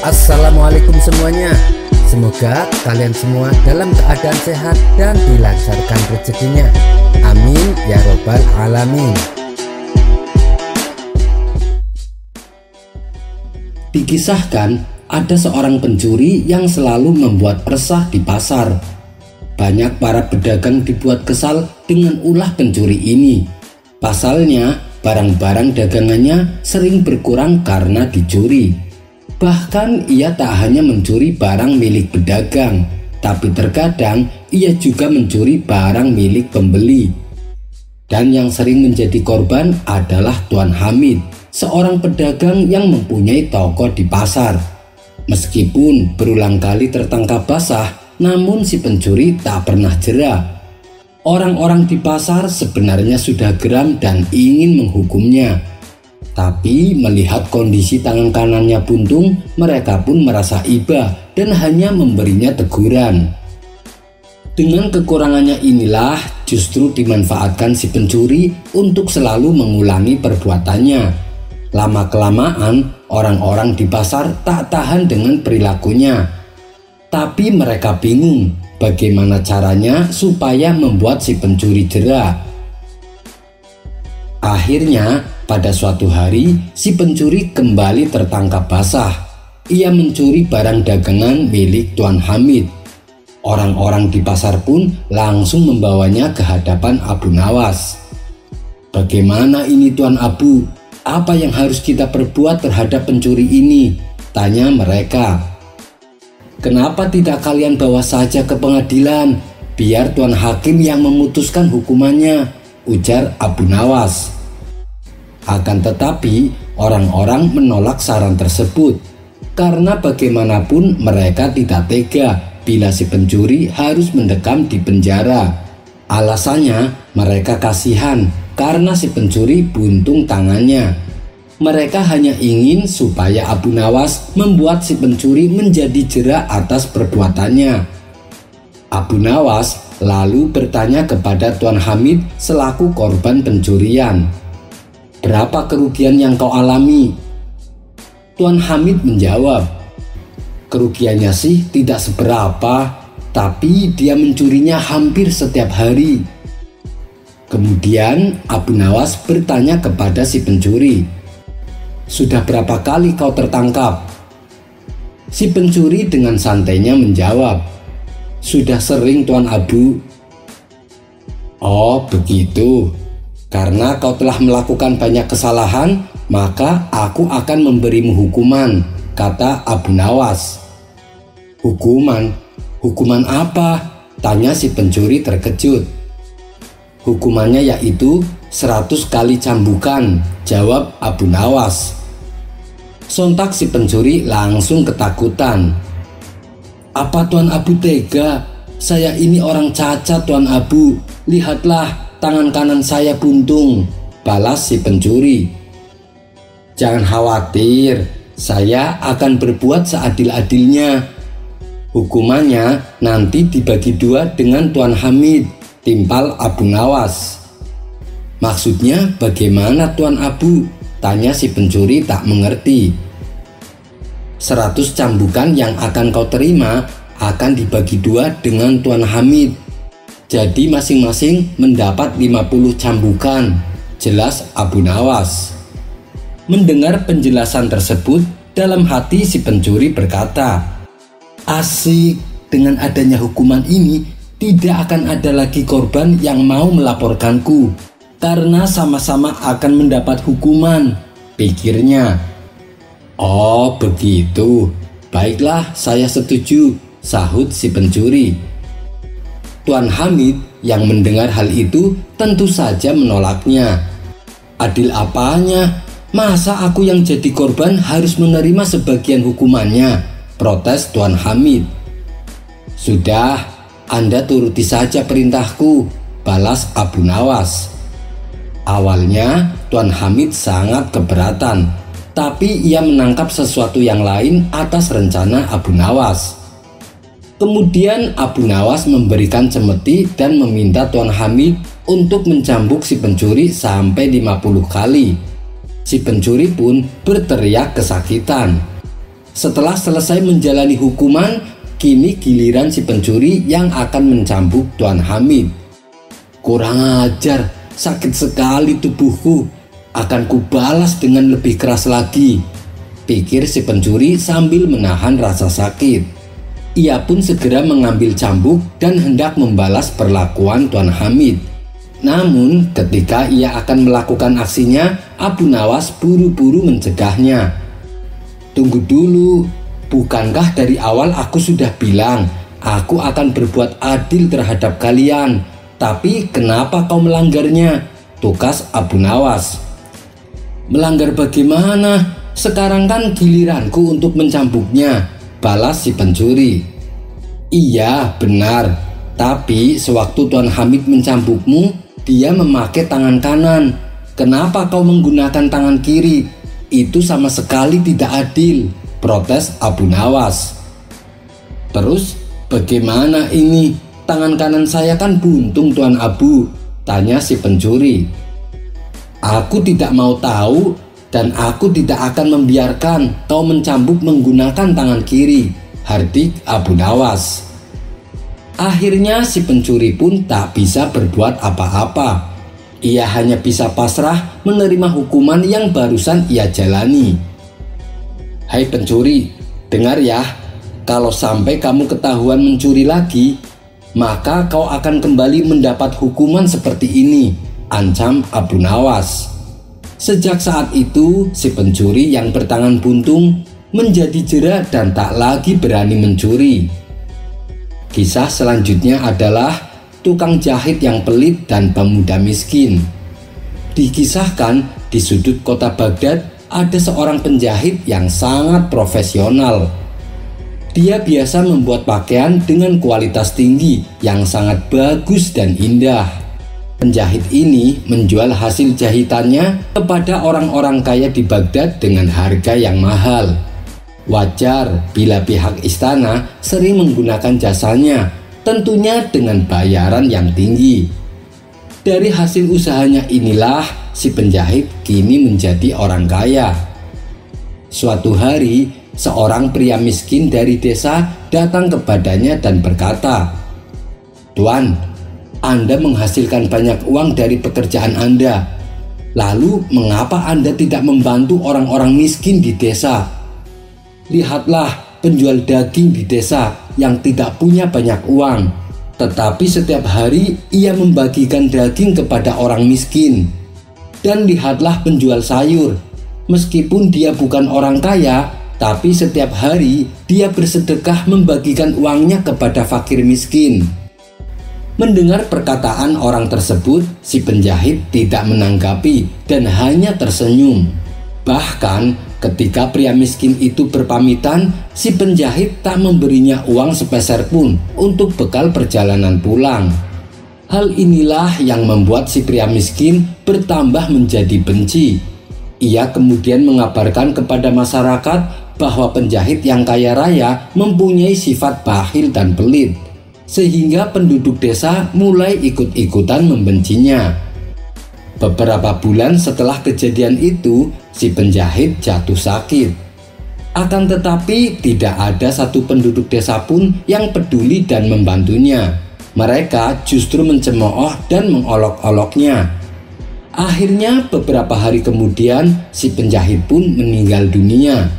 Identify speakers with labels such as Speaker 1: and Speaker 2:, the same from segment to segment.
Speaker 1: Assalamualaikum semuanya. Semoga kalian semua dalam keadaan sehat dan dilancarkan rezekinya. Amin ya robbal alamin. Dikisahkan ada seorang pencuri yang selalu membuat resah di pasar. Banyak para pedagang dibuat kesal dengan ulah pencuri ini. Pasalnya, barang-barang dagangannya sering berkurang karena dicuri. Bahkan ia tak hanya mencuri barang milik pedagang, tapi terkadang ia juga mencuri barang milik pembeli. Dan yang sering menjadi korban adalah Tuan Hamid, seorang pedagang yang mempunyai toko di pasar. Meskipun berulang kali tertangkap basah, namun si pencuri tak pernah jera. Orang-orang di pasar sebenarnya sudah geram dan ingin menghukumnya. Tapi melihat kondisi tangan kanannya buntung, mereka pun merasa iba dan hanya memberinya teguran. Dengan kekurangannya inilah justru dimanfaatkan si pencuri untuk selalu mengulangi perbuatannya. Lama-kelamaan orang-orang di pasar tak tahan dengan perilakunya. Tapi mereka bingung bagaimana caranya supaya membuat si pencuri jera. Akhirnya pada suatu hari si pencuri kembali tertangkap basah. Ia mencuri barang dagangan milik Tuan Hamid. Orang-orang di pasar pun langsung membawanya ke hadapan Abu Nawas. "Bagaimana ini Tuan Abu? Apa yang harus kita perbuat terhadap pencuri ini?" tanya mereka. "Kenapa tidak kalian bawa saja ke pengadilan? Biar Tuan Hakim yang memutuskan hukumannya," ujar Abu Nawas. Akan tetapi orang-orang menolak saran tersebut karena bagaimanapun mereka tidak tega bila si pencuri harus mendekam di penjara. Alasannya mereka kasihan karena si pencuri buntung tangannya. Mereka hanya ingin supaya Abu Nawas membuat si pencuri menjadi jera atas perbuatannya. Abu Nawas lalu bertanya kepada Tuan Hamid selaku korban pencurian, "Berapa kerugian yang kau alami?" Tuan Hamid menjawab, "Kerugiannya sih tidak seberapa, tapi dia mencurinya hampir setiap hari." Kemudian Abu Nawas bertanya kepada si pencuri, "Sudah berapa kali kau tertangkap?" Si pencuri dengan santainya menjawab, "Sudah sering Tuan Abu." "Oh begitu. Karena kau telah melakukan banyak kesalahan, maka aku akan memberimu hukuman," kata Abu Nawas. "Hukuman? Hukuman apa?" tanya si pencuri terkejut. "Hukumannya yaitu 100 kali cambukan," jawab Abu Nawas. Sontak si pencuri langsung ketakutan. "Apa Tuan Abu tega? Saya ini orang cacat Tuan Abu. Lihatlah, tangan kanan saya buntung," balas si pencuri. "Jangan khawatir, saya akan berbuat seadil-adilnya. Hukumannya nanti dibagi dua dengan Tuan Hamid," timpal Abu Nawas. "Maksudnya bagaimana Tuan Abu?" tanya si pencuri tak mengerti. 100 cambukan yang akan kau terima akan dibagi dua dengan Tuan Hamid. Jadi masing-masing mendapat 50 cambukan, jelas Abu Nawas. Mendengar penjelasan tersebut, dalam hati si pencuri berkata, "Asik, dengan adanya hukuman ini tidak akan ada lagi korban yang mau melaporkanku, karena sama-sama akan mendapat hukuman," pikirnya. "Oh begitu, baiklah saya setuju," sahut si pencuri. Tuan Hamid yang mendengar hal itu tentu saja menolaknya. "Adil apanya? Masa aku yang jadi korban harus menerima sebagian hukumannya?" protes Tuan Hamid. "Sudah, Anda turuti saja perintahku," balas Abu Nawas. Awalnya Tuan Hamid sangat keberatan, tapi ia menangkap sesuatu yang lain atas rencana Abu Nawas. Kemudian Abu Nawas memberikan cemeti dan meminta Tuan Hamid untuk mencambuk si pencuri sampai 50 kali. Si pencuri pun berteriak kesakitan. Setelah selesai menjalani hukuman, kini giliran si pencuri yang akan mencambuk Tuan Hamid. "Kurang ajar, sakit sekali tubuhku. Akan kubalas dengan lebih keras lagi," pikir si pencuri sambil menahan rasa sakit. Ia pun segera mengambil cambuk dan hendak membalas perlakuan Tuan Hamid. Namun ketika ia akan melakukan aksinya, Abu Nawas buru-buru mencegahnya. "Tunggu dulu, bukankah dari awal aku sudah bilang aku akan berbuat adil terhadap kalian? Tapi kenapa kau melanggarnya?" tukas Abu Nawas. "Melanggar bagaimana? Sekarang kan giliranku untuk mencambuknya," balas si pencuri. "Iya, benar. Tapi sewaktu Tuan Hamid mencambukmu, dia memakai tangan kanan. Kenapa kau menggunakan tangan kiri? Itu sama sekali tidak adil," protes Abu Nawas. "Terus bagaimana ini? Tangan kanan saya kan buntung, Tuan Abu," tanya si pencuri. "Aku tidak mau tahu dan aku tidak akan membiarkan kau mencambuk menggunakan tangan kiri," hardik Abu Nawas. Akhirnya si pencuri pun tak bisa berbuat apa-apa. Ia hanya bisa pasrah menerima hukuman yang barusan ia jalani. "Hai pencuri, dengar ya, kalau sampai kamu ketahuan mencuri lagi, maka kau akan kembali mendapat hukuman seperti ini," ancam Abu Nawas. Sejak saat itu, si pencuri yang bertangan buntung menjadi jera dan tak lagi berani mencuri. Kisah selanjutnya adalah tukang jahit yang pelit dan pemuda miskin. Dikisahkan di sudut kota Baghdad ada seorang penjahit yang sangat profesional. Dia biasa membuat pakaian dengan kualitas tinggi yang sangat bagus dan indah. Penjahit ini menjual hasil jahitannya kepada orang-orang kaya di Baghdad dengan harga yang mahal. Wajar bila pihak istana sering menggunakan jasanya, tentunya dengan bayaran yang tinggi. Dari hasil usahanya inilah si penjahit kini menjadi orang kaya. Suatu hari, seorang pria miskin dari desa datang kepadanya dan berkata, "Tuan, Anda menghasilkan banyak uang dari pekerjaan Anda. Lalu mengapa Anda tidak membantu orang-orang miskin di desa? Lihatlah penjual daging di desa yang tidak punya banyak uang, tetapi setiap hari ia membagikan daging kepada orang miskin. Dan lihatlah penjual sayur, meskipun dia bukan orang kaya, tapi setiap hari dia bersedekah membagikan uangnya kepada fakir miskin." Mendengar perkataan orang tersebut, si penjahit tidak menanggapi dan hanya tersenyum. Bahkan ketika pria miskin itu berpamitan, si penjahit tak memberinya uang sepeser pun untuk bekal perjalanan pulang. Hal inilah yang membuat si pria miskin bertambah menjadi benci. Ia kemudian mengabarkan kepada masyarakat bahwa penjahit yang kaya raya mempunyai sifat bakhil dan pelit, sehingga penduduk desa mulai ikut-ikutan membencinya. Beberapa bulan setelah kejadian itu, si penjahit jatuh sakit. Akan tetapi tidak ada satu penduduk desa pun yang peduli dan membantunya. Mereka justru mencemooh dan mengolok-oloknya. Akhirnya beberapa hari kemudian si penjahit pun meninggal dunia.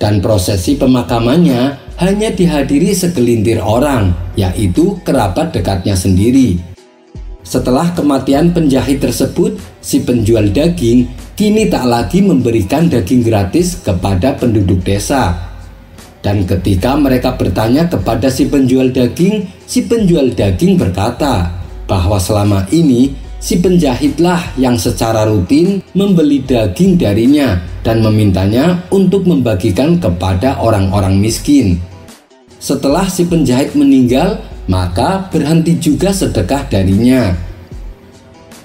Speaker 1: Dan prosesi pemakamannya hanya dihadiri segelintir orang, yaitu kerabat dekatnya sendiri. Setelah kematian penjahit tersebut, si penjual daging kini tak lagi memberikan daging gratis kepada penduduk desa. Dan ketika mereka bertanya kepada si penjual daging berkata bahwa selama ini si penjahitlah yang secara rutin membeli daging darinya dan memintanya untuk membagikan kepada orang-orang miskin. Setelah si penjahit meninggal, maka berhenti juga sedekah darinya.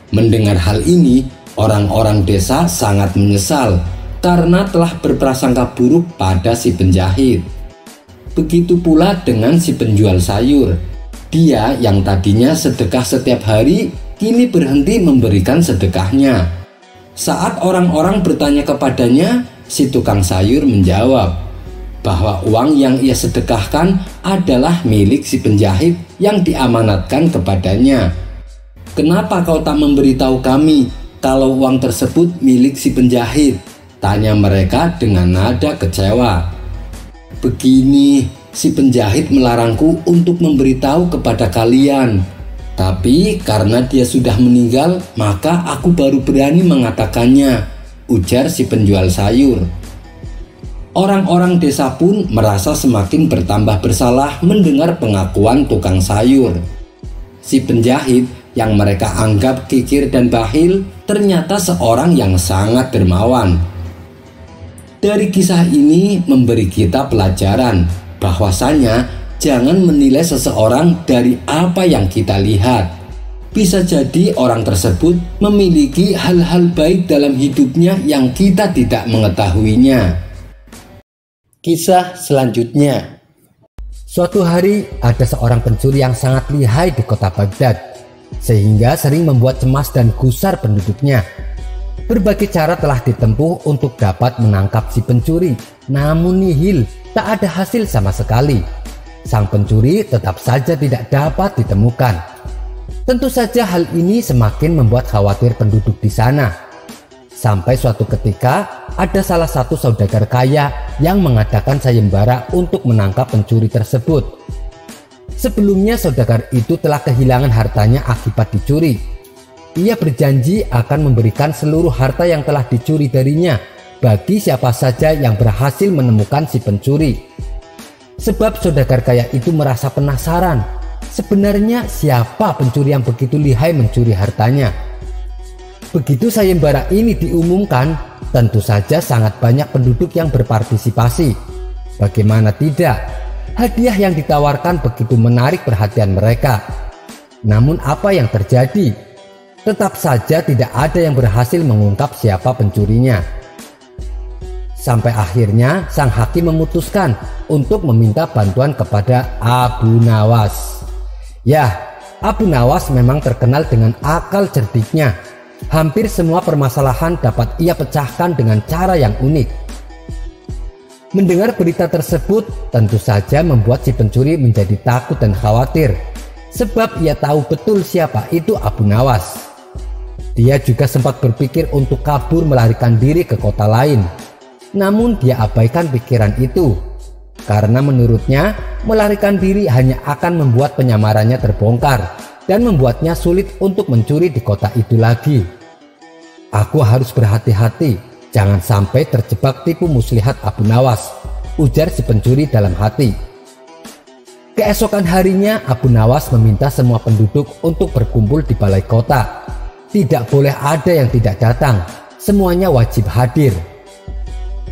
Speaker 1: Mendengar hal ini, orang-orang desa sangat menyesal karena telah berprasangka buruk pada si penjahit. Begitu pula dengan si penjual sayur. Dia yang tadinya sedekah setiap hari, kini berhenti memberikan sedekahnya. Saat orang-orang bertanya kepadanya, si tukang sayur menjawab, bahwa uang yang ia sedekahkan adalah milik si penjahit yang diamanatkan kepadanya. "Kenapa kau tak memberitahu kami kalau uang tersebut milik si penjahit?" tanya mereka dengan nada kecewa. "Begini, si penjahit melarangku untuk memberitahu kepada kalian. Tapi karena dia sudah meninggal, maka aku baru berani mengatakannya," ujar si penjual sayur. Orang-orang desa pun merasa semakin bertambah bersalah mendengar pengakuan tukang sayur. Si penjahit yang mereka anggap kikir dan bakhil ternyata seorang yang sangat dermawan. Dari kisah ini memberi kita pelajaran bahwasanya jangan menilai seseorang dari apa yang kita lihat. Bisa jadi orang tersebut memiliki hal-hal baik dalam hidupnya yang kita tidak mengetahuinya. Kisah selanjutnya. Suatu hari ada seorang pencuri yang sangat lihai di kota Baghdad, sehingga sering membuat cemas dan gusar penduduknya. Berbagai cara telah ditempuh untuk dapat menangkap si pencuri, namun nihil, tak ada hasil sama sekali. Sang pencuri tetap saja tidak dapat ditemukan. Tentu saja hal ini semakin membuat khawatir penduduk di sana. Sampai suatu ketika ada salah satu saudagar kaya yang mengadakan sayembara untuk menangkap pencuri tersebut. Sebelumnya saudagar itu telah kehilangan hartanya akibat dicuri. Ia berjanji akan memberikan seluruh harta yang telah dicuri darinya bagi siapa saja yang berhasil menemukan si pencuri. Sebab saudagar kaya itu merasa penasaran, sebenarnya siapa pencuri yang begitu lihai mencuri hartanya. Begitu sayembara ini diumumkan, tentu saja sangat banyak penduduk yang berpartisipasi. Bagaimana tidak, hadiah yang ditawarkan begitu menarik perhatian mereka. Namun apa yang terjadi? Tetap saja tidak ada yang berhasil mengungkap siapa pencurinya. Sampai akhirnya sang hakim memutuskan untuk meminta bantuan kepada Abu Nawas. Ya, Abu Nawas memang terkenal dengan akal cerdiknya. Hampir semua permasalahan dapat ia pecahkan dengan cara yang unik. Mendengar berita tersebut tentu saja membuat si pencuri menjadi takut dan khawatir, sebab ia tahu betul siapa itu Abu Nawas. Dia juga sempat berpikir untuk kabur melarikan diri ke kota lain. Namun dia abaikan pikiran itu, karena menurutnya melarikan diri hanya akan membuat penyamarannya terbongkar dan membuatnya sulit untuk mencuri di kota itu lagi. "Aku harus berhati-hati, jangan sampai terjebak tipu muslihat Abu Nawas," ujar si pencuri dalam hati. Keesokan harinya Abu Nawas meminta semua penduduk untuk berkumpul di balai kota. Tidak boleh ada yang tidak datang, semuanya wajib hadir.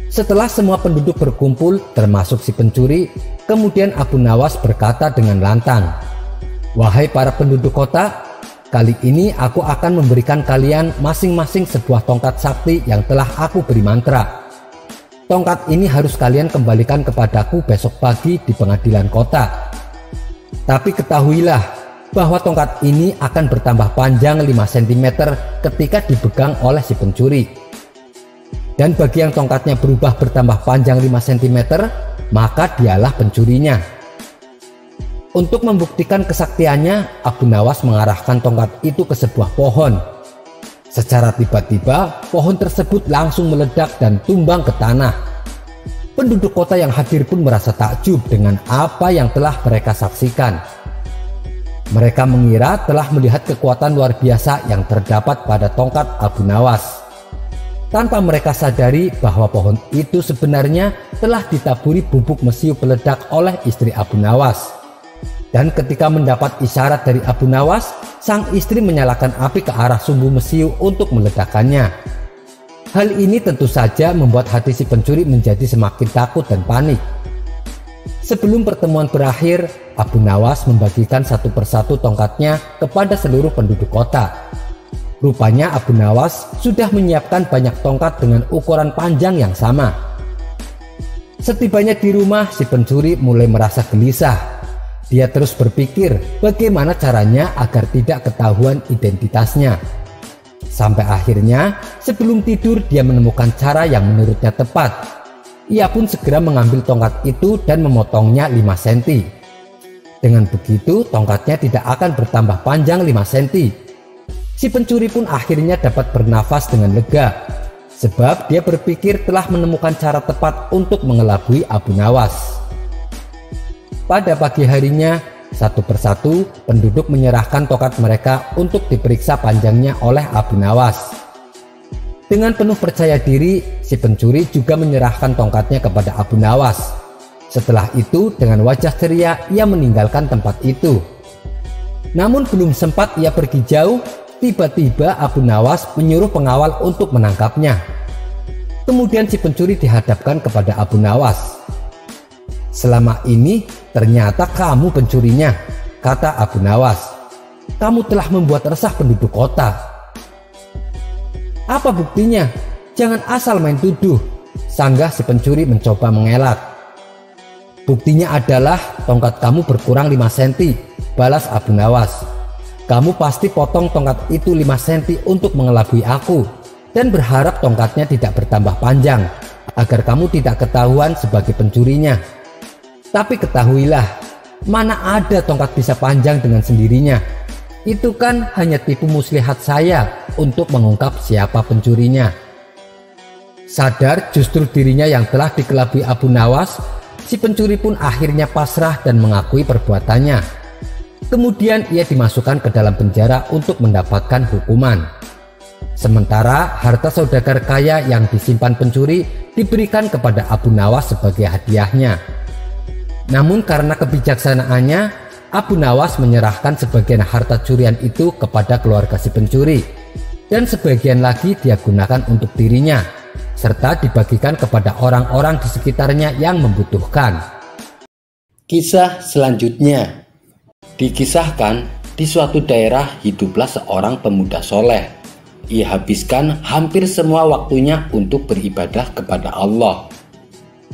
Speaker 1: Setelah semua penduduk berkumpul termasuk si pencuri, kemudian Abu Nawas berkata dengan lantang, "Wahai para penduduk kota, kali ini aku akan memberikan kalian masing-masing sebuah tongkat sakti yang telah aku beri mantra. Tongkat ini harus kalian kembalikan kepadaku besok pagi di pengadilan kota. Tapi ketahuilah bahwa tongkat ini akan bertambah panjang 5 cm ketika dipegang oleh si pencuri. Dan bagi yang tongkatnya berubah bertambah panjang 5 cm, maka dialah pencurinya." Untuk membuktikan kesaktiannya, Abu Nawas mengarahkan tongkat itu ke sebuah pohon. Secara tiba-tiba, pohon tersebut langsung meledak dan tumbang ke tanah. Penduduk kota yang hadir pun merasa takjub dengan apa yang telah mereka saksikan. Mereka mengira telah melihat kekuatan luar biasa yang terdapat pada tongkat Abu Nawas. Tanpa mereka sadari bahwa pohon itu sebenarnya telah ditaburi bubuk mesiu peledak oleh istri Abu Nawas. Dan ketika mendapat isyarat dari Abu Nawas, sang istri menyalakan api ke arah sumbu mesiu untuk meledakkannya. Hal ini tentu saja membuat hati si pencuri menjadi semakin takut dan panik. Sebelum pertemuan berakhir, Abu Nawas membagikan satu persatu tongkatnya kepada seluruh penduduk kota. Rupanya Abu Nawas sudah menyiapkan banyak tongkat dengan ukuran panjang yang sama. Setibanya di rumah, si pencuri mulai merasa gelisah. Dia terus berpikir bagaimana caranya agar tidak ketahuan identitasnya. Sampai akhirnya sebelum tidur dia menemukan cara yang menurutnya tepat. ia pun segera mengambil tongkat itu dan memotongnya 5 cm. Dengan begitu tongkatnya tidak akan bertambah panjang 5 cm. Si pencuri pun akhirnya dapat bernafas dengan lega, sebab dia berpikir telah menemukan cara tepat untuk mengelabui Abu Nawas. Pada pagi harinya, satu persatu penduduk menyerahkan tongkat mereka untuk diperiksa panjangnya oleh Abu Nawas. Dengan penuh percaya diri, si pencuri juga menyerahkan tongkatnya kepada Abu Nawas. Setelah itu, dengan wajah ceria, ia meninggalkan tempat itu. Namun belum sempat ia pergi jauh, tiba-tiba Abu Nawas menyuruh pengawal untuk menangkapnya. Kemudian si pencuri dihadapkan kepada Abu Nawas. "Selama ini ternyata kamu pencurinya," kata Abu Nawas. "Kamu telah membuat resah penduduk kota." "Apa buktinya? Jangan asal main tuduh," sanggah si pencuri mencoba mengelak. "Buktinya adalah tongkat kamu berkurang 5 cm, balas Abu Nawas. "Kamu pasti potong tongkat itu 5 cm untuk mengelabui aku dan berharap tongkatnya tidak bertambah panjang agar kamu tidak ketahuan sebagai pencurinya. Tapi ketahuilah, mana ada tongkat bisa panjang dengan sendirinya. Itu kan hanya tipu muslihat saya untuk mengungkap siapa pencurinya." Sadar justru dirinya yang telah dikelabui Abu Nawas, si pencuri pun akhirnya pasrah dan mengakui perbuatannya. Kemudian ia dimasukkan ke dalam penjara untuk mendapatkan hukuman. Sementara harta saudagar kaya yang disimpan pencuri diberikan kepada Abu Nawas sebagai hadiahnya. Namun karena kebijaksanaannya, Abu Nawas menyerahkan sebagian harta curian itu kepada keluarga si pencuri, dan sebagian lagi dia gunakan untuk dirinya, serta dibagikan kepada orang-orang di sekitarnya yang membutuhkan. Kisah selanjutnya. Dikisahkan, di suatu daerah hiduplah seorang pemuda soleh. Ia habiskan hampir semua waktunya untuk beribadah kepada Allah.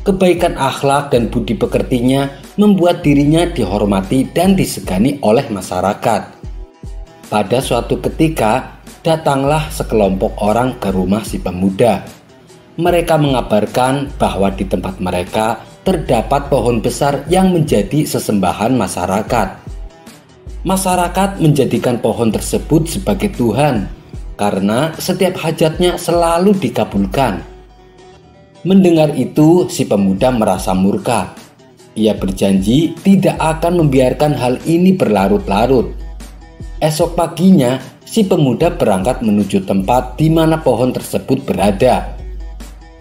Speaker 1: Kebaikan akhlak dan budi pekertinya membuat dirinya dihormati dan disegani oleh masyarakat. Pada suatu ketika, datanglah sekelompok orang ke rumah si pemuda. Mereka mengabarkan bahwa di tempat mereka terdapat pohon besar yang menjadi sesembahan masyarakat. Masyarakat menjadikan pohon tersebut sebagai Tuhan karena setiap hajatnya selalu dikabulkan. Mendengar itu, si pemuda merasa murka. Ia berjanji tidak akan membiarkan hal ini berlarut-larut. Esok paginya, si pemuda berangkat menuju tempat di mana pohon tersebut berada.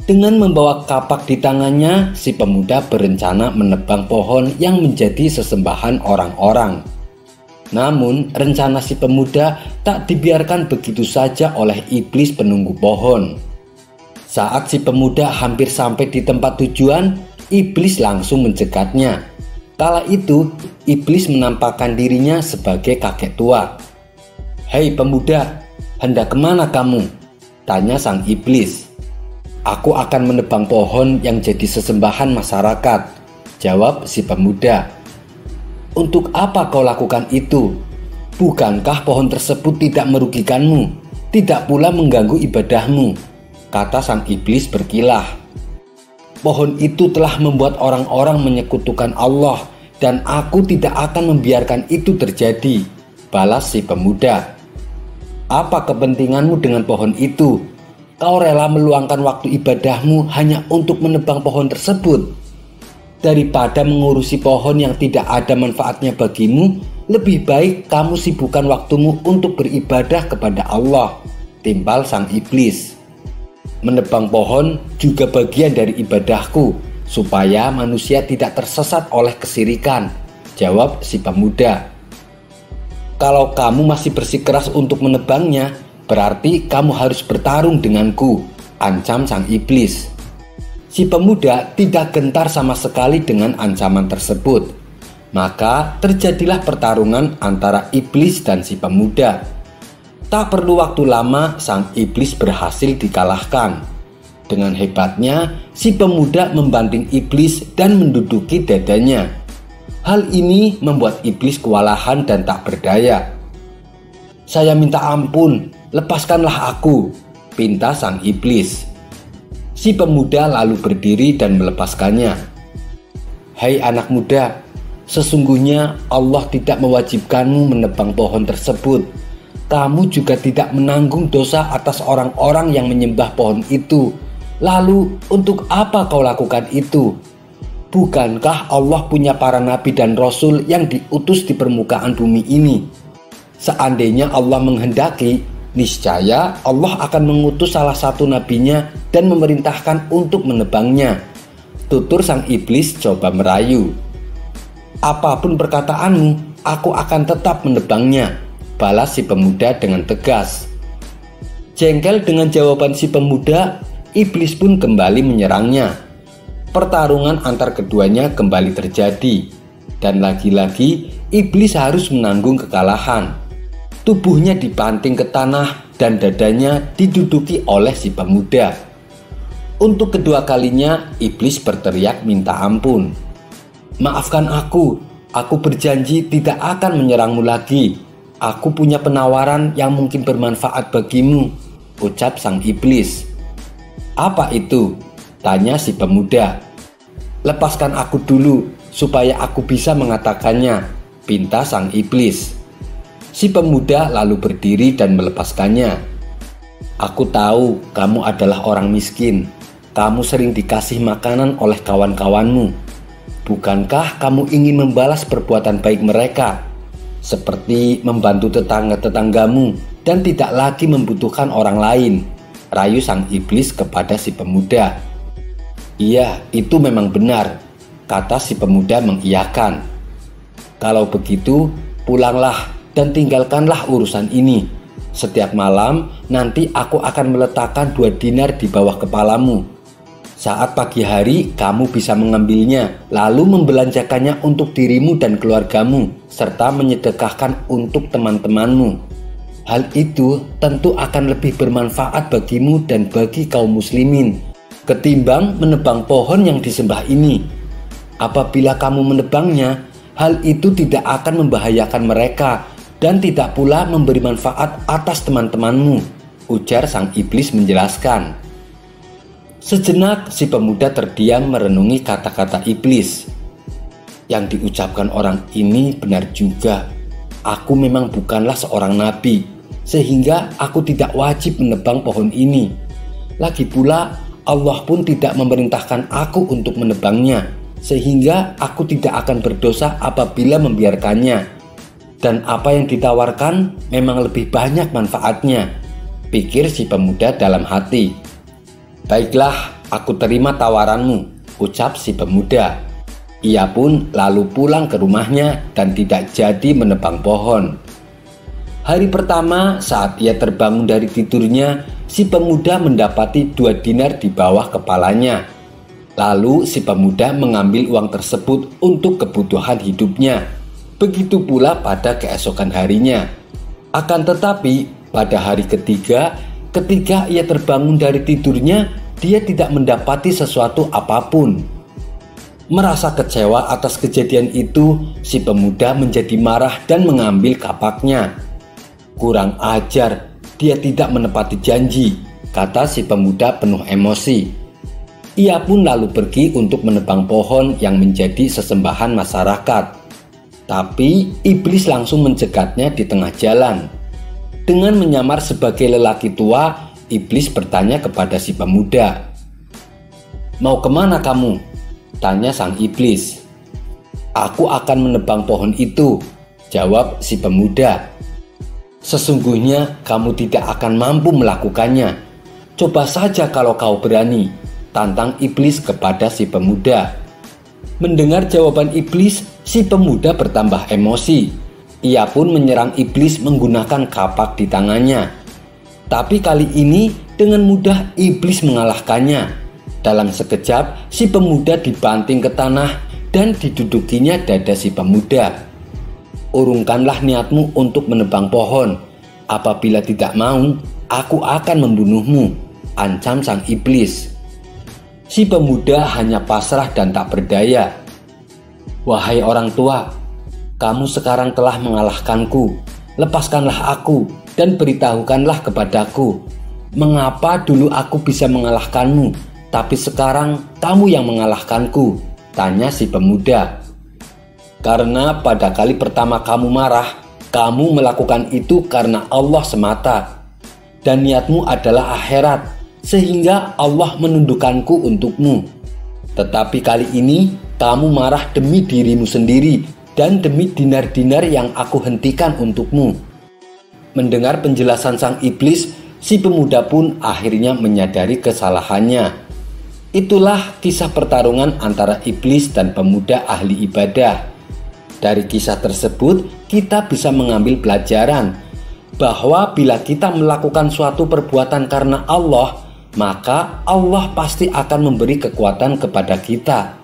Speaker 1: Dengan membawa kapak di tangannya, si pemuda berencana menebang pohon yang menjadi sesembahan orang-orang. Namun, rencana si pemuda tak dibiarkan begitu saja oleh iblis penunggu pohon. Saat si pemuda hampir sampai di tempat tujuan, iblis langsung mencegatnya. Kala itu, iblis menampakkan dirinya sebagai kakek tua. "Hei pemuda, hendak kemana kamu?" tanya sang iblis. "Aku akan menebang pohon yang jadi sesembahan masyarakat," jawab si pemuda. "Untuk apa kau lakukan itu? Bukankah pohon tersebut tidak merugikanmu, tidak pula mengganggu ibadahmu?" kata sang iblis berkilah. "Pohon itu telah membuat orang-orang menyekutukan Allah dan aku tidak akan membiarkan itu terjadi," balas si pemuda. "Apa kepentinganmu dengan pohon itu? Kau rela meluangkan waktu ibadahmu hanya untuk menebang pohon tersebut? Daripada mengurusi pohon yang tidak ada manfaatnya bagimu, lebih baik kamu sibukkan waktumu untuk beribadah kepada Allah," timpal sang iblis. "Menebang pohon juga bagian dari ibadahku, supaya manusia tidak tersesat oleh kesirikan," jawab si pemuda. "Kalau kamu masih bersikeras untuk menebangnya, berarti kamu harus bertarung denganku," ancam sang iblis. Si pemuda tidak gentar sama sekali dengan ancaman tersebut. Maka terjadilah pertarungan antara iblis dan si pemuda. Tak perlu waktu lama, sang iblis berhasil dikalahkan. Dengan hebatnya, si pemuda membanting iblis dan menduduki dadanya. Hal ini membuat iblis kewalahan dan tak berdaya. "Saya minta ampun, lepaskanlah aku," pinta sang iblis. Si pemuda lalu berdiri dan melepaskannya. Hai anak muda, sesungguhnya Allah tidak mewajibkanmu menebang pohon tersebut. Kamu juga tidak menanggung dosa atas orang-orang yang menyembah pohon itu. Lalu untuk apa kau lakukan itu? Bukankah Allah punya para nabi dan rasul yang diutus di permukaan bumi ini? Seandainya Allah menghendaki, niscaya Allah akan mengutus salah satu nabinya dan memerintahkan untuk menebangnya. Tutur sang iblis coba merayu. Apapun perkataanmu, aku akan tetap menebangnya, balas si pemuda dengan tegas. Jengkel dengan jawaban si pemuda, iblis pun kembali menyerangnya. Pertarungan antar keduanya kembali terjadi, dan lagi-lagi iblis harus menanggung kekalahan. Tubuhnya dibanting ke tanah dan dadanya diduduki oleh si pemuda. Untuk kedua kalinya iblis berteriak minta ampun. Maafkan aku berjanji tidak akan menyerangmu lagi. Aku punya penawaran yang mungkin bermanfaat bagimu, ucap sang iblis. Apa itu? Tanya si pemuda. Lepaskan aku dulu supaya aku bisa mengatakannya, pinta sang iblis. Si pemuda lalu berdiri dan melepaskannya. Aku tahu kamu adalah orang miskin. Kamu sering dikasih makanan oleh kawan-kawanmu. Bukankah kamu ingin membalas perbuatan baik mereka, seperti membantu tetangga-tetanggamu dan tidak lagi membutuhkan orang lain? Rayu sang iblis kepada si pemuda. Iya, itu memang benar, kata si pemuda mengiyakan. Kalau begitu, pulanglah dan tinggalkanlah urusan ini. Setiap malam nanti aku akan meletakkan 2 dinar di bawah kepalamu. Saat pagi hari kamu bisa mengambilnya, lalu membelanjakannya untuk dirimu dan keluargamu, serta menyedekahkan untuk teman-temanmu. Hal itu tentu akan lebih bermanfaat bagimu dan bagi kaum muslimin ketimbang menebang pohon yang disembah ini. Apabila kamu menebangnya, hal itu tidak akan membahayakan mereka dan tidak pula memberi manfaat atas teman-temanmu, ujar sang iblis menjelaskan. Sejenak si pemuda terdiam merenungi kata-kata iblis. Yang diucapkan orang ini benar juga. Aku memang bukanlah seorang nabi, sehingga aku tidak wajib menebang pohon ini. Lagi pula Allah pun tidak memerintahkan aku untuk menebangnya, sehingga aku tidak akan berdosa apabila membiarkannya. Dan apa yang ditawarkan memang lebih banyak manfaatnya, pikir si pemuda dalam hati. Baiklah, aku terima tawaranmu, ucap si pemuda. Ia pun lalu pulang ke rumahnya dan tidak jadi menebang pohon. Hari pertama saat ia terbangun dari tidurnya, si pemuda mendapati 2 dinar di bawah kepalanya. Lalu si pemuda mengambil uang tersebut untuk kebutuhan hidupnya. Begitu pula pada keesokan harinya. Akan tetapi pada hari ketiga, ketika ia terbangun dari tidurnya, dia tidak mendapati sesuatu apapun. Merasa kecewa atas kejadian itu, si pemuda menjadi marah dan mengambil kapaknya. Kurang ajar, dia tidak menepati janji, kata si pemuda penuh emosi. Ia pun lalu pergi untuk menebang pohon yang menjadi sesembahan masyarakat. Tapi iblis langsung mencegatnya di tengah jalan. Dengan menyamar sebagai lelaki tua, iblis bertanya kepada si pemuda. Mau kemana kamu? Tanya sang iblis. Aku akan menebang pohon itu, jawab si pemuda. Sesungguhnya kamu tidak akan mampu melakukannya. Coba saja kalau kau berani, tantang iblis kepada si pemuda. Mendengar jawaban iblis, si pemuda bertambah emosi. Ia pun menyerang iblis menggunakan kapak di tangannya. Tapi kali ini dengan mudah iblis mengalahkannya. Dalam sekejap, si pemuda dibanting ke tanah dan didudukinya dada si pemuda. Urungkanlah niatmu untuk menebang pohon. Apabila tidak mau, aku akan membunuhmu, ancam sang iblis. Si pemuda hanya pasrah dan tak berdaya. Wahai orang tua, kamu sekarang telah mengalahkanku. Lepaskanlah aku dan beritahukanlah kepadaku, mengapa dulu aku bisa mengalahkanmu, tapi sekarang kamu yang mengalahkanku?" tanya si pemuda. "Karena pada kali pertama kamu marah, kamu melakukan itu karena Allah semata, dan niatmu adalah akhirat, sehingga Allah menundukkanku untukmu. Tetapi kali ini kamu marah demi dirimu sendiri dan demi dinar-dinar yang aku hentikan untukmu." Mendengar penjelasan sang iblis, si pemuda pun akhirnya menyadari kesalahannya. Itulah kisah pertarungan antara iblis dan pemuda ahli ibadah. Dari kisah tersebut, kita bisa mengambil pelajaran bahwa bila kita melakukan suatu perbuatan karena Allah, maka Allah pasti akan memberi kekuatan kepada kita.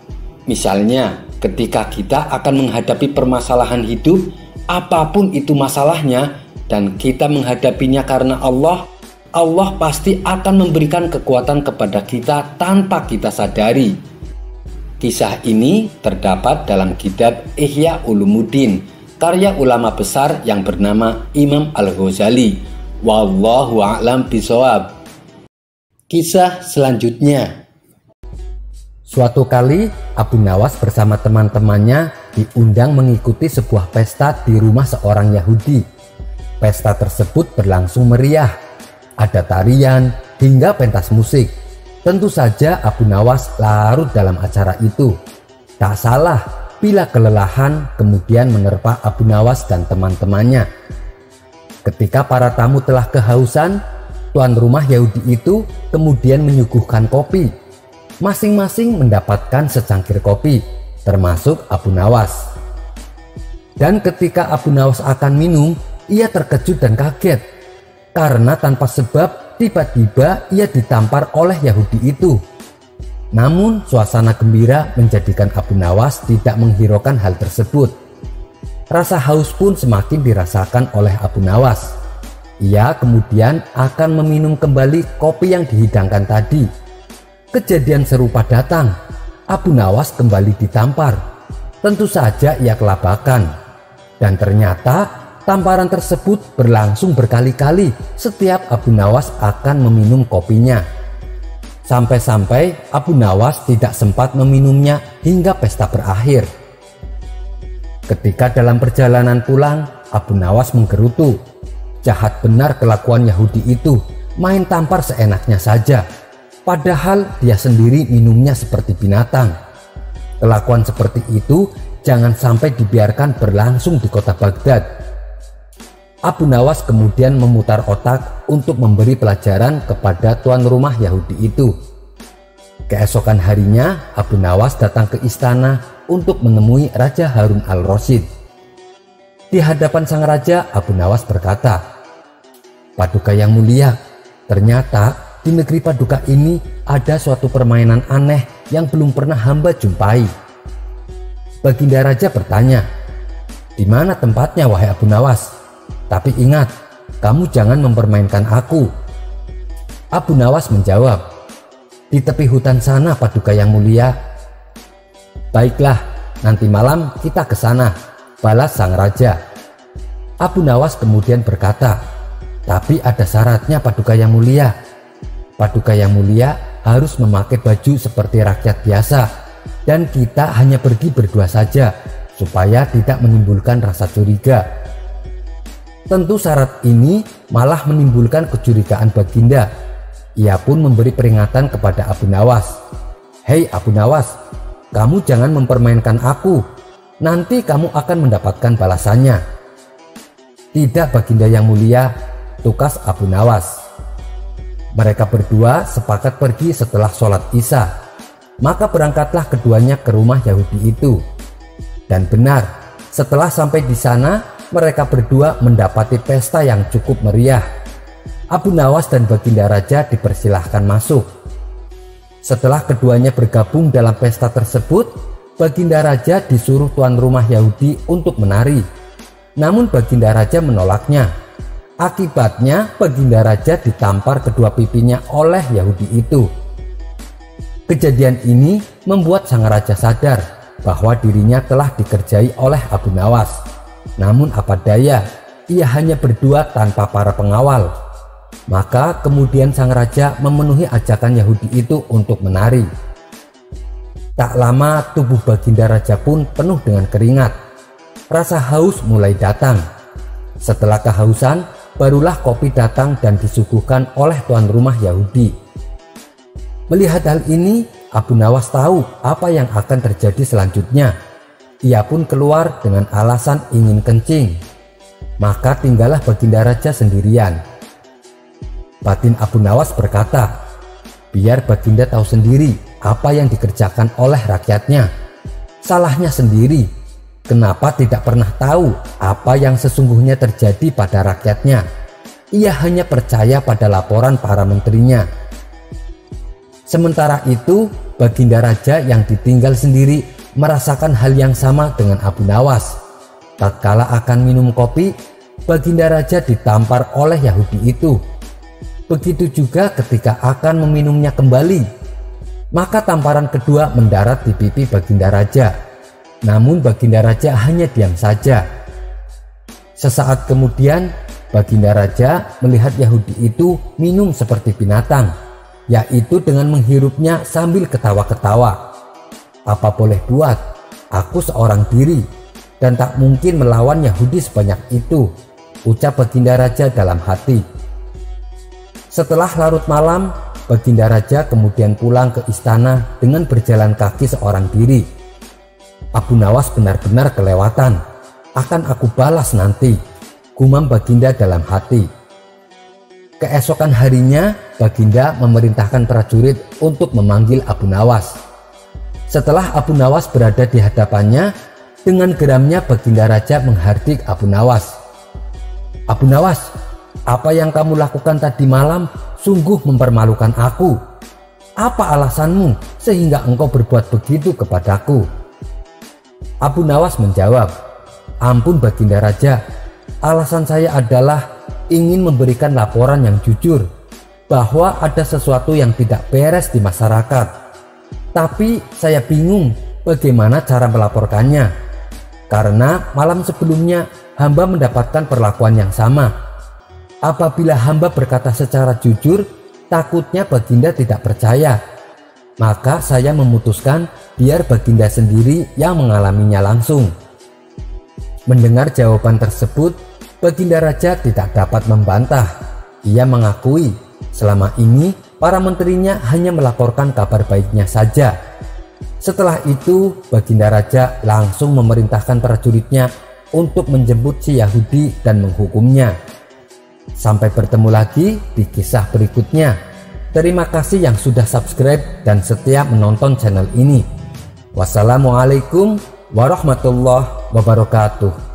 Speaker 1: Misalnya, ketika kita akan menghadapi permasalahan hidup, apapun itu masalahnya, dan kita menghadapinya karena Allah, Allah pasti akan memberikan kekuatan kepada kita tanpa kita sadari. Kisah ini terdapat dalam kitab Ihya Ulumuddin, karya ulama besar yang bernama Imam Al-Ghazali. Wallahu a'lam bishawab. Kisah selanjutnya. Suatu kali Abu Nawas bersama teman-temannya diundang mengikuti sebuah pesta di rumah seorang Yahudi. Pesta tersebut berlangsung meriah. Ada tarian hingga pentas musik. Tentu saja Abu Nawas larut dalam acara itu. Tak salah bila kelelahan kemudian menerpa Abu Nawas dan teman-temannya. Ketika para tamu telah kehausan, tuan rumah Yahudi itu kemudian menyuguhkan kopi. Masing-masing mendapatkan secangkir kopi, termasuk Abu Nawas. Dan ketika Abu Nawas akan minum, ia terkejut dan kaget. Karena tanpa sebab tiba-tiba ia ditampar oleh Yahudi itu. Namun suasana gembira menjadikan Abu Nawas tidak menghiraukan hal tersebut. Rasa haus pun semakin dirasakan oleh Abu Nawas. Ia kemudian akan meminum kembali kopi yang dihidangkan tadi. Kejadian serupa datang. Abu Nawas kembali ditampar. Tentu saja ia kelabakan. Dan ternyata tamparan tersebut berlangsung berkali-kali setiap Abu Nawas akan meminum kopinya. Sampai-sampai Abu Nawas tidak sempat meminumnya hingga pesta berakhir. Ketika dalam perjalanan pulang, Abu Nawas menggerutu. Jahat benar kelakuan Yahudi itu, main tampar seenaknya saja. Padahal dia sendiri minumnya seperti binatang. Kelakuan seperti itu jangan sampai dibiarkan berlangsung di kota Baghdad. Abu Nawas kemudian memutar otak untuk memberi pelajaran kepada tuan rumah Yahudi itu. Keesokan harinya, Abu Nawas datang ke istana untuk menemui Raja Harun al-Rasyid. Di hadapan sang raja, Abu Nawas berkata, "Paduka yang mulia, ternyata di negeri Paduka ini ada suatu permainan aneh yang belum pernah hamba jumpai." Baginda Raja bertanya, "Di mana tempatnya, wahai Abu Nawas? Tapi ingat, kamu jangan mempermainkan aku." Abu Nawas menjawab, "Di tepi hutan sana, Paduka yang mulia." "Baiklah, nanti malam kita ke sana," balas sang raja. Abu Nawas kemudian berkata, "Tapi ada syaratnya, Paduka yang mulia. Paduka yang mulia harus memakai baju seperti rakyat biasa, dan kita hanya pergi berdua saja, supaya tidak menimbulkan rasa curiga." Tentu syarat ini malah menimbulkan kecurigaan Baginda. Ia pun memberi peringatan kepada Abu Nawas. "Hei Abu Nawas, kamu jangan mempermainkan aku. Nanti kamu akan mendapatkan balasannya." "Tidak, Baginda yang mulia," tukas Abu Nawas. Mereka berdua sepakat pergi setelah sholat Isya. Maka berangkatlah keduanya ke rumah Yahudi itu. Dan benar, setelah sampai di sana, mereka berdua mendapati pesta yang cukup meriah. Abu Nawas dan Baginda Raja dipersilahkan masuk. Setelah keduanya bergabung dalam pesta tersebut, Baginda Raja disuruh tuan rumah Yahudi untuk menari. Namun Baginda Raja menolaknya. Akibatnya Baginda Raja ditampar kedua pipinya oleh Yahudi itu. Kejadian ini membuat sang raja sadar bahwa dirinya telah dikerjai oleh Abu Nawas. Namun apa daya, ia hanya berdua tanpa para pengawal. Maka kemudian sang raja memenuhi ajakan Yahudi itu untuk menari. Tak lama tubuh baginda raja pun penuh dengan keringat. Rasa haus mulai datang. Setelah kehausan, barulah kopi datang dan disuguhkan oleh tuan rumah Yahudi. Melihat hal ini, Abu Nawas tahu apa yang akan terjadi selanjutnya. Ia pun keluar dengan alasan ingin kencing. Maka tinggallah baginda raja sendirian. Batin Abu Nawas berkata, biar baginda tahu sendiri apa yang dikerjakan oleh rakyatnya. Salahnya sendiri. Kenapa tidak pernah tahu apa yang sesungguhnya terjadi pada rakyatnya? Ia hanya percaya pada laporan para menterinya. Sementara itu, baginda raja yang ditinggal sendiri merasakan hal yang sama dengan Abu Nawas. Tatkala akan minum kopi, baginda raja ditampar oleh Yahudi itu. Begitu juga ketika akan meminumnya kembali. Maka tamparan kedua mendarat di pipi baginda raja. Namun baginda raja hanya diam saja. Sesaat kemudian, baginda raja melihat Yahudi itu minum seperti binatang, yaitu dengan menghirupnya sambil ketawa-ketawa. Apa boleh buat, aku seorang diri dan tak mungkin melawan Yahudi sebanyak itu, ucap baginda raja dalam hati. Setelah larut malam, baginda raja kemudian pulang ke istana dengan berjalan kaki seorang diri. Abu Nawas benar-benar kelewatan. Akan aku balas nanti, gumam baginda dalam hati. Keesokan harinya, baginda memerintahkan prajurit untuk memanggil Abu Nawas. Setelah Abu Nawas berada di hadapannya, dengan geramnya baginda raja menghardik Abu Nawas. Abu Nawas, apa yang kamu lakukan tadi malam sungguh mempermalukan aku. Apa alasanmu sehingga engkau berbuat begitu kepadaku? Abu Nawas menjawab, ampun baginda raja, alasan saya adalah ingin memberikan laporan yang jujur bahwa ada sesuatu yang tidak beres di masyarakat. Tapi saya bingung bagaimana cara melaporkannya, karena malam sebelumnya hamba mendapatkan perlakuan yang sama. Apabila hamba berkata secara jujur, takutnya baginda tidak percaya. Maka saya memutuskan biar baginda sendiri yang mengalaminya langsung. Mendengar jawaban tersebut, baginda raja tidak dapat membantah. Ia mengakui selama ini para menterinya hanya melaporkan kabar baiknya saja. Setelah itu, baginda raja langsung memerintahkan prajuritnya untuk menjemput si Yahudi dan menghukumnya. Sampai bertemu lagi di kisah berikutnya. Terima kasih yang sudah subscribe dan setia menonton channel ini. Wassalamualaikum warahmatullahi wabarakatuh.